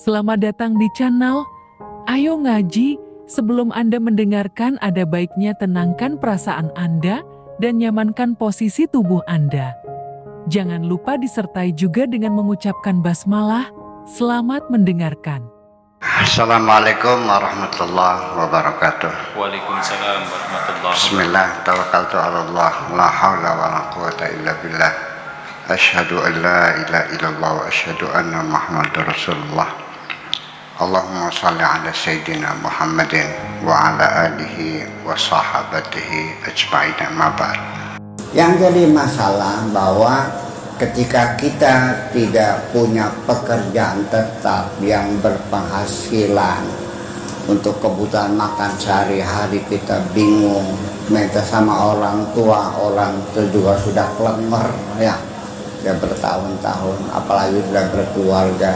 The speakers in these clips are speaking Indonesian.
Selamat datang di channel Ayo Ngaji. Sebelum Anda mendengarkan, ada baiknya tenangkan perasaan Anda dan nyamankan posisi tubuh Anda. Jangan lupa disertai juga dengan mengucapkan basmalah. Selamat mendengarkan. Assalamualaikum warahmatullahi wabarakatuh. Waalaikumsalam warahmatullahi wabarakatuh. Bismillah, tawakkaltu ala Allah, la hawla wa la quwata illa billah. Asyhadu an la ilaha illallah wa asyhadu anna Muhammadar Rasulullah. Allahumma salli ala Sayyidina Muhammadin wa ala alihi wa sahabatihi ajma'in, amma ba'd. Yang jadi masalah bahwa ketika kita tidak punya pekerjaan tetap yang berpenghasilan untuk kebutuhan makan sehari-hari, kita bingung minta sama orang tua itu juga sudah klemer ya bertahun-tahun, apalagi sudah berkeluarga.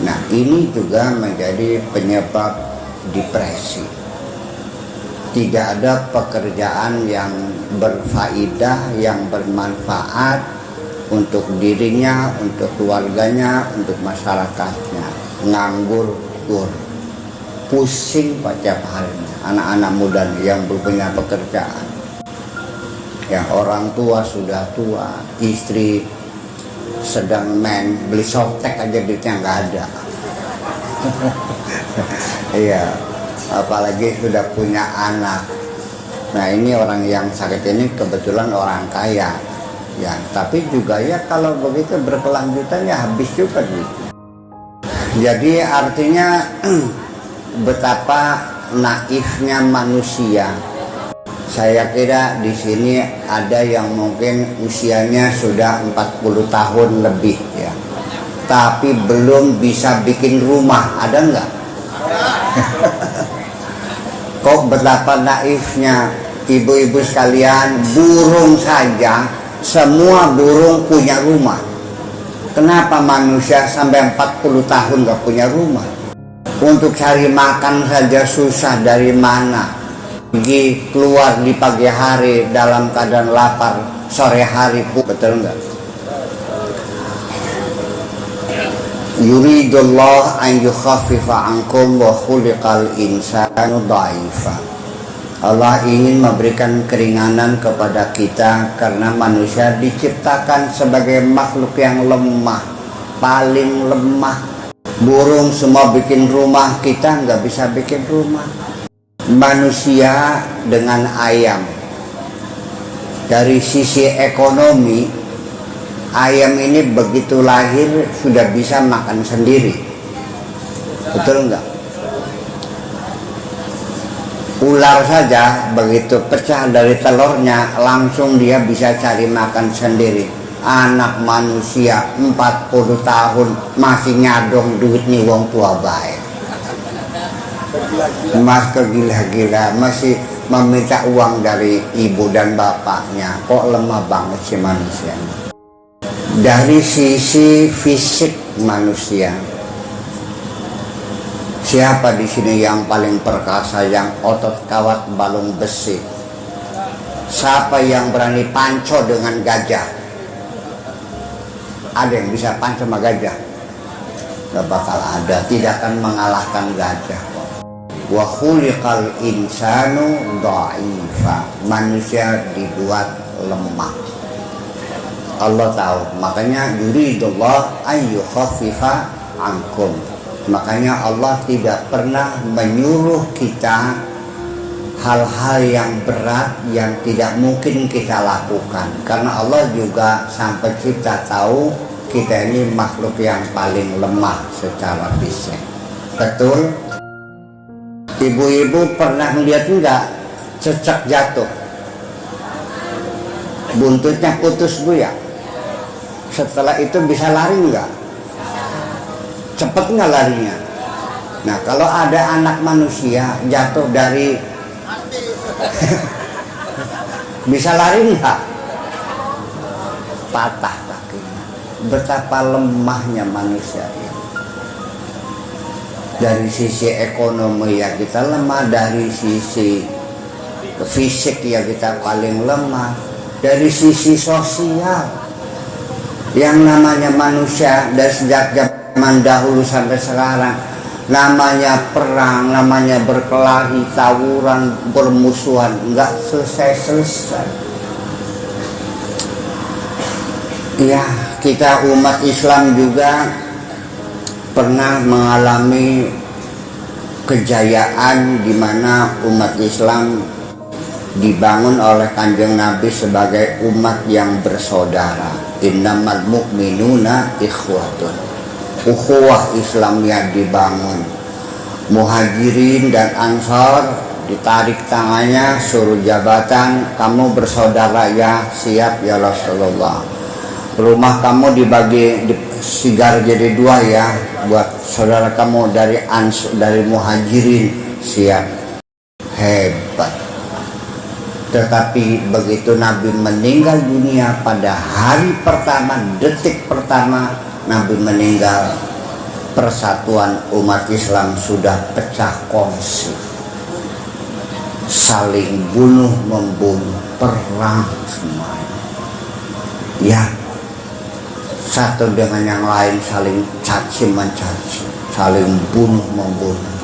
Nah, ini juga menjadi penyebab depresi. Tidak ada pekerjaan yang berfaedah, yang bermanfaat untuk dirinya, untuk keluarganya, untuk masyarakatnya. Nganggur, pusing tiap harinya. Anak-anak muda yang belum punya pekerjaan. Yang orang tua sudah tua, istri sedang beli softtek aja duitnya nggak ada. Iya, apalagi sudah punya anak. Nah, ini orang yang sakit ini kebetulan orang kaya ya, tapi juga ya kalau begitu berkelanjutan ya habis juga gitu. Jadi artinya betapa naifnya manusia. Saya kira di sini ada yang mungkin usianya sudah 40 tahun lebih ya, tapi belum bisa bikin rumah, ada nggak? Kok betapa naifnya ibu-ibu sekalian, burung saja semua burung punya rumah. Kenapa manusia sampai 40 tahun nggak punya rumah? Untuk cari makan saja susah, dari mana? Pergi keluar di pagi hari dalam keadaan lapar, sore hari pun, betul nggak? Yuridullah an yukhaffifa ankum wa khuliqal insanu dha'ifa. Allah ingin memberikan keringanan kepada kita karena manusia diciptakan sebagai makhluk yang lemah, paling lemah. Burung semua bikin rumah, kita nggak bisa bikin rumah. Manusia dengan ayam, dari sisi ekonomi, ayam ini begitu lahir sudah bisa makan sendiri, betul enggak? Ular saja begitu pecah dari telurnya langsung dia bisa cari makan sendiri. Anak manusia 40 tahun masih nyadong duit nih wong tua baik. Mas kegila-gila masih meminta uang dari ibu dan bapaknya. Kok lemah banget sih manusia. Dari sisi fisik manusia, siapa di sini yang paling perkasa, yang otot kawat balung besi? Siapa yang berani panco dengan gajah? Ada yang bisa panco sama gajah? Gak bakal ada, tidak akan mengalahkan gajah. Wa khuliqal insanu dha'ifa. Manusia dibuat lemah. Allah tahu, makanya yuridullah an yukhaffifa ankum. Makanya Allah tidak pernah menyuruh kita hal-hal yang berat yang tidak mungkin kita lakukan. Karena Allah juga sampai kita tahu kita ini makhluk yang paling lemah secara fisik. Betul? Ibu-ibu pernah melihat enggak cecak jatuh, buntutnya putus bu ya? Setelah itu bisa lari enggak? Cepet enggak larinya? Nah, kalau ada anak manusia jatuh dari bisa lari enggak? Patah kakinya. Betapa lemahnya manusia ini. Dari sisi ekonomi ya kita lemah, dari sisi fisik ya kita paling lemah, dari sisi sosial yang namanya manusia dari sejak zaman dahulu sampai sekarang, namanya perang, namanya berkelahi, tawuran, bermusuhan, nggak selesai-selesai. Ya, kita umat Islam juga pernah mengalami kejayaan di mana umat Islam dibangun oleh Kanjeng Nabi sebagai umat yang bersaudara. Innamal mu'minuna ikhwatun. Ukhuwah Islamiyah dibangun. Muhajirin dan Ansor ditarik tangannya, suruh jabatan, kamu bersaudara ya, siap ya Rasulullah. Rumah kamu dibagi sigar jadi dua ya, buat saudara kamu dari Muhajirin, siap. Hebat. Tetapi begitu Nabi meninggal dunia pada hari pertama, detik pertama Nabi meninggal, persatuan umat Islam sudah pecah kongsi, saling bunuh membunuh, perang semuanya. Ya, satu dengan yang lain saling caci mencaci, saling bunuh membunuh.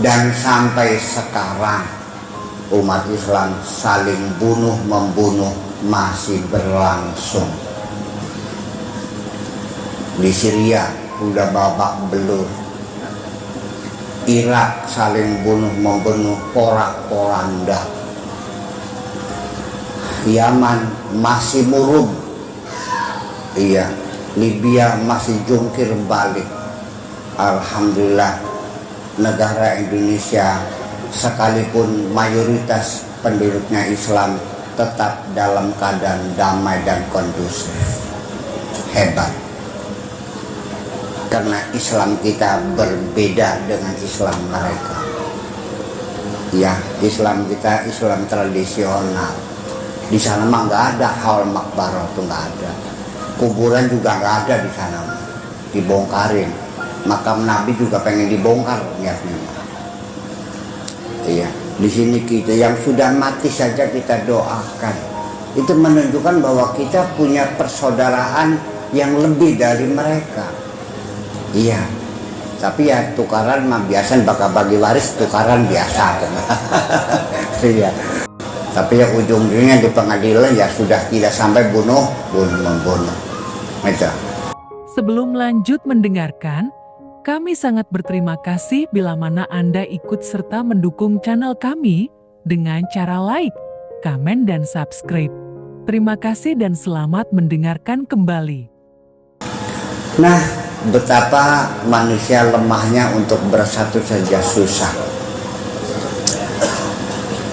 Dan sampai sekarang umat Islam saling bunuh membunuh masih berlangsung. Di Syria udah babak belur, Irak saling bunuh membunuh, porak-poranda, Yaman masih murub, iya, Libya masih jungkir balik. Alhamdulillah negara Indonesia sekalipun mayoritas penduduknya Islam tetap dalam keadaan damai dan kondusif. Hebat. Karena Islam kita berbeda dengan Islam mereka. Ya, Islam kita Islam tradisional. Di sana mah nggak ada haul makbarah, tuh nggak ada. Kuburan juga nggak ada di sana, dibongkarin. Makam Nabi juga pengen dibongkar niatnya. Iya, di sini kita yang sudah mati saja kita doakan. Itu menunjukkan bahwa kita punya persaudaraan yang lebih dari mereka. Iya, tapi ya tukaran mah biasa, bakal bagi waris tukaran biasa. Iya. Tapi ya ujung-ujungnya di pengadilan ya sudah tidak sampai bunuh membunuh. Itu. Sebelum lanjut mendengarkan, kami sangat berterima kasih bila mana Anda ikut serta mendukung channel kami dengan cara like, komen, dan subscribe. Terima kasih dan selamat mendengarkan kembali. Nah, betapa manusia lemahnya untuk bersatu saja susah.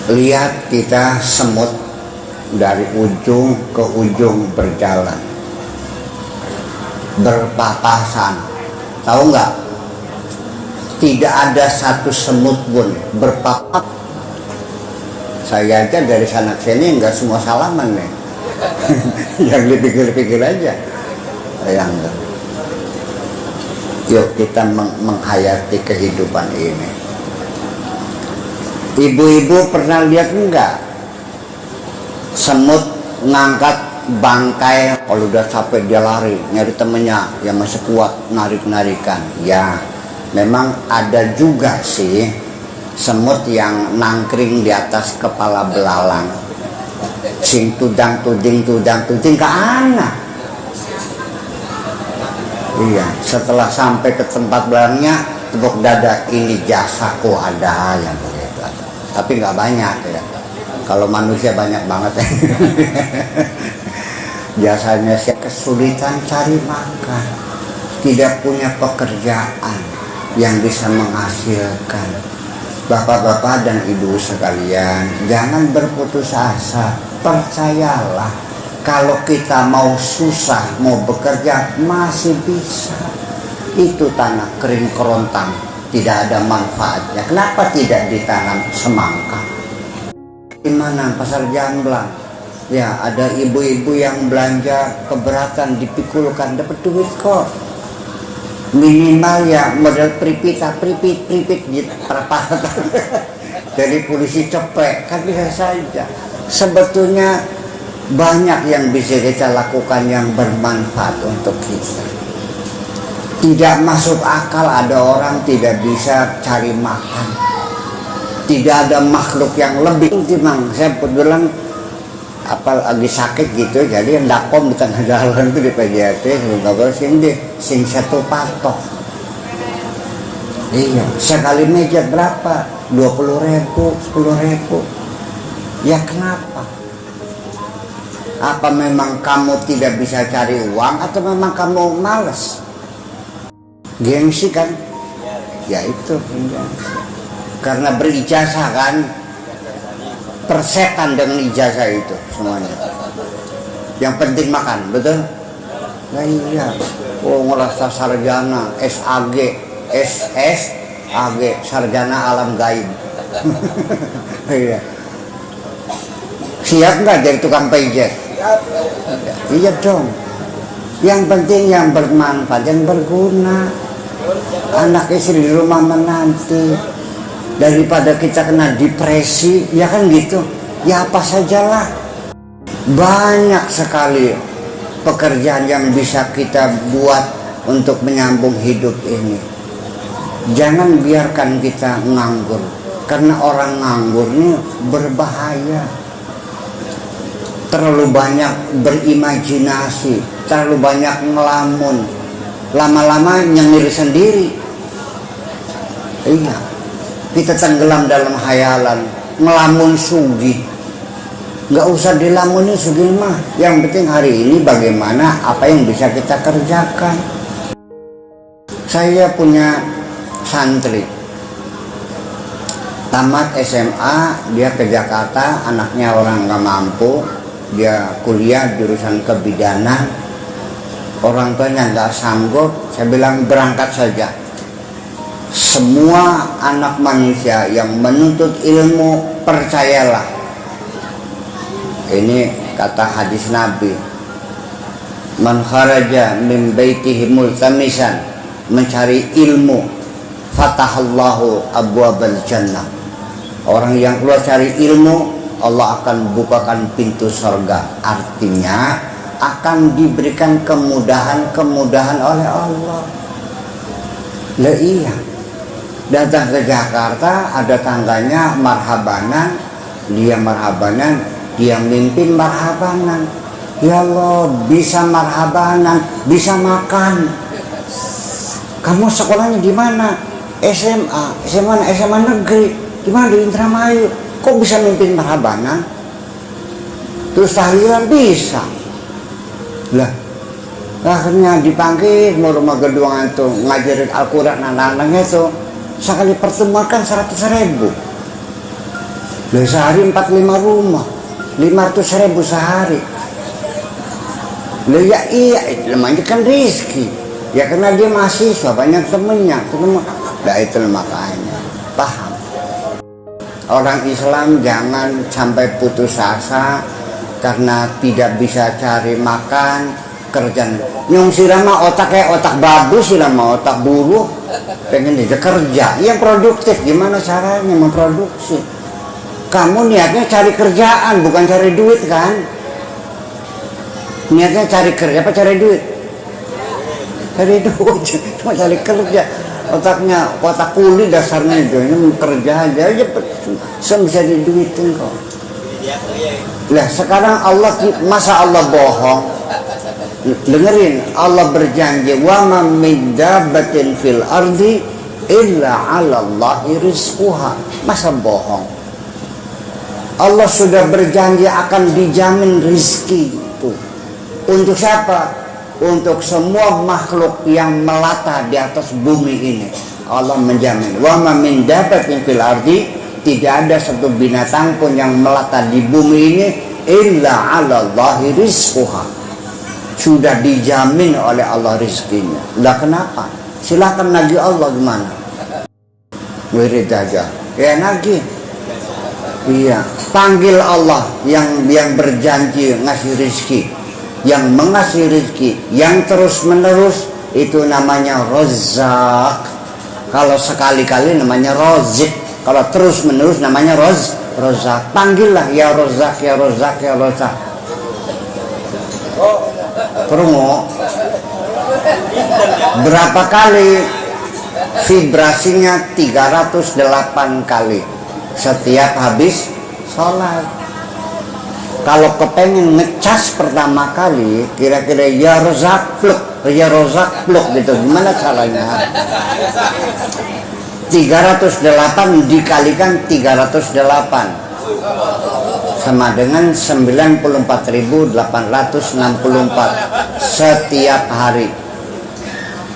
Lihat kita semut dari ujung ke ujung berjalan, berpapasan. Tahu nggak? Tidak ada satu semut pun berpapap. Saya aja dari sana ke sini nggak semua salaman nih. Yang dipikir-pikir aja. Yang enggak. Yuk kita menghayati kehidupan ini. Ibu-ibu pernah lihat enggak semut ngangkat bangkai, kalau udah capek dia lari nyari temennya yang masih kuat, narik-narikan. Ya memang ada juga sih semut yang nangkring di atas kepala belalang, sing tudang tuding ke anak. Iya, setelah sampai ke tempat belalangnya tepuk dada, ini jasaku ada yang begitu. Tapi nggak banyak ya. Kalau manusia banyak banget ya. Biasanya saya kesulitan cari makan, tidak punya pekerjaan yang bisa menghasilkan. Bapak-bapak dan ibu sekalian, jangan berputus asa. Percayalah, kalau kita mau susah, mau bekerja, masih bisa. Itu tanah kering kerontang, tidak ada manfaatnya. Kenapa tidak ditanam semangka? Di mana pasar Jamblang? Ya, ada ibu-ibu yang belanja keberatan, dipikulkan, dapat duit kok. minimal ya model pripit gitu perapatan dari polisi cepek kan bisa saja. Sebetulnya banyak yang bisa kita lakukan yang bermanfaat untuk kita. Tidak masuk akal ada orang tidak bisa cari makan, tidak ada makhluk yang lebih. Memang saya kebetulan lagi sakit gitu, jadi ndakom di tengah jalan itu di PJT semoga sing satu patok. Iya, sekali meja berapa? 20.000, 10.000. Ya kenapa? Apa memang kamu tidak bisa cari uang atau memang kamu malas? Gengsi kan? Ya itu gengsi. Karena berijazah kan, persetan dengan ijazah itu semuanya. Yang penting makan, betul? Nah iya. Oh ngerasa sarjana, SAG, SSAG, sarjana alam gaib. Iya. Siap nggak jadi tukang pijat? Iya dong. Yang penting yang bermanfaat, yang berguna. Anak istri di rumah menanti, daripada kita kena depresi, ya kan gitu. Ya apa sajalah. Banyak sekali pekerjaan yang bisa kita buat untuk menyambung hidup ini. Jangan biarkan kita nganggur, karena orang nganggur ini berbahaya. Terlalu banyak berimajinasi, terlalu banyak ngelamun, lama-lama nyengir sendiri. Iya, kita tenggelam dalam hayalan, ngelamun sugih. Nggak usah dilamuni sugih mah, yang penting hari ini bagaimana apa yang bisa kita kerjakan. Saya punya santri tamat SMA, dia ke Jakarta, anaknya orang nggak mampu, dia kuliah jurusan kebidanan, orang tuanya nggak sanggup. Saya bilang berangkat saja. Semua anak manusia yang menuntut ilmu, percayalah, ini kata hadis Nabi, man kharaja min baitihi multamisan, mencari ilmu, fatahallahu abwabal jannah. Orang yang keluar cari ilmu, Allah akan bukakan pintu surga. Artinya akan diberikan kemudahan-kemudahan oleh Allah. Lah iya, datang ke Jakarta, ada tangganya marhabanan, dia mimpin marhabanan. Ya Allah, bisa marhabanan, bisa makan. Kamu sekolahnya di mana? SMA negeri. Di mana? Di Indramayu. Kok bisa mimpin marhabanan? Terus tahlilan bisa. Lah, akhirnya dipanggil mau rumah gedung itu ngajarin Al-Quran anak-anaknya itu. Sekali pertemuan kan 100.000. Lah sehari 45 rumah, 500.000 sehari. Lah ya iya, itu namanya kan rezeki. Ya karena dia mahasiswa, banyak temennya. Nah itu makanya, paham. Orang Islam jangan sampai putus asa karena tidak bisa cari makan, kerjaan. Nyong sirama otaknya otak babu, sirama otak buruh. Pengen dia kerja, yang produktif. Gimana caranya memproduksi? Kamu niatnya cari kerjaan, bukan cari duit kan? Niatnya cari kerja apa cari duit? Cari duit, cuma cari kerja. Otaknya otak kuli dasarnya itu, ini kerja aja bisa diduitin kok. Lah sekarang Allah, masa Allah bohong? Dengerin, Allah berjanji, wa ma min dabbatin fil ardi illa 'ala Allahi rizquha. Masa bohong? Allah sudah berjanji akan dijamin rizki itu. Untuk siapa? Untuk semua makhluk yang melata di atas bumi ini. Allah menjamin, wa ma min dabbatin fil ardi, tidak ada satu binatang pun yang melata di bumi ini illa 'ala Allahi rizquha. Sudah dijamin oleh Allah rizkinya. Lah kenapa? Silakan nagih Allah gimana? Wirid aja. Ya nagih. Iya, panggil Allah yang berjanji ngasih rizki, yang mengasih rizki, yang terus menerus itu namanya Razzaq. Kalau sekali-kali namanya Razik. Kalau terus menerus namanya Razzaq. Panggillah ya Razzaq, ya Razzaq, ya Razzaq. Promo. Berapa kali? Vibrasinya 308 kali setiap habis sholat. Kalau kepengen ngecas pertama kali, kira-kira ya Razzaq pluk, ya Razzaq pluk gitu. Gimana caranya? 308 dikalikan 308 sama dengan 94.864 setiap hari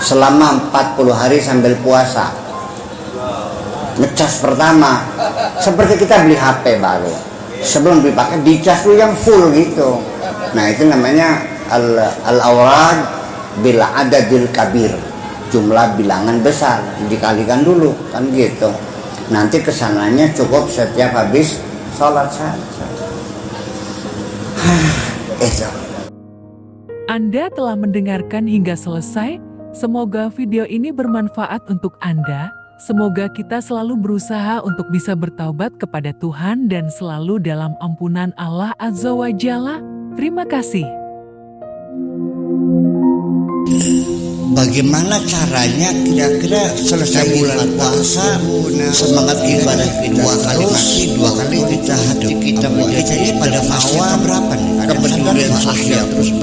selama 40 hari sambil puasa. Ngecas pertama seperti kita beli HP baru, sebelum dipakai dicas dulu yang full gitu. Nah itu namanya al-awrad bila adadil kabir, jumlah bilangan besar, dikalikan dulu kan gitu. Nanti kesananya cukup setiap habis sholat saja. Itu. Anda telah mendengarkan hingga selesai. Semoga video ini bermanfaat untuk Anda. Semoga kita selalu berusaha untuk bisa bertaubat kepada Tuhan dan selalu dalam ampunan Allah Azza wa Jalla. Terima kasih. Bagaimana caranya kira-kira selesai bulan puasa, semangat ibadah kita dua kali kita hati kita ini pada fase berapa nih? Kepedulian sosial terus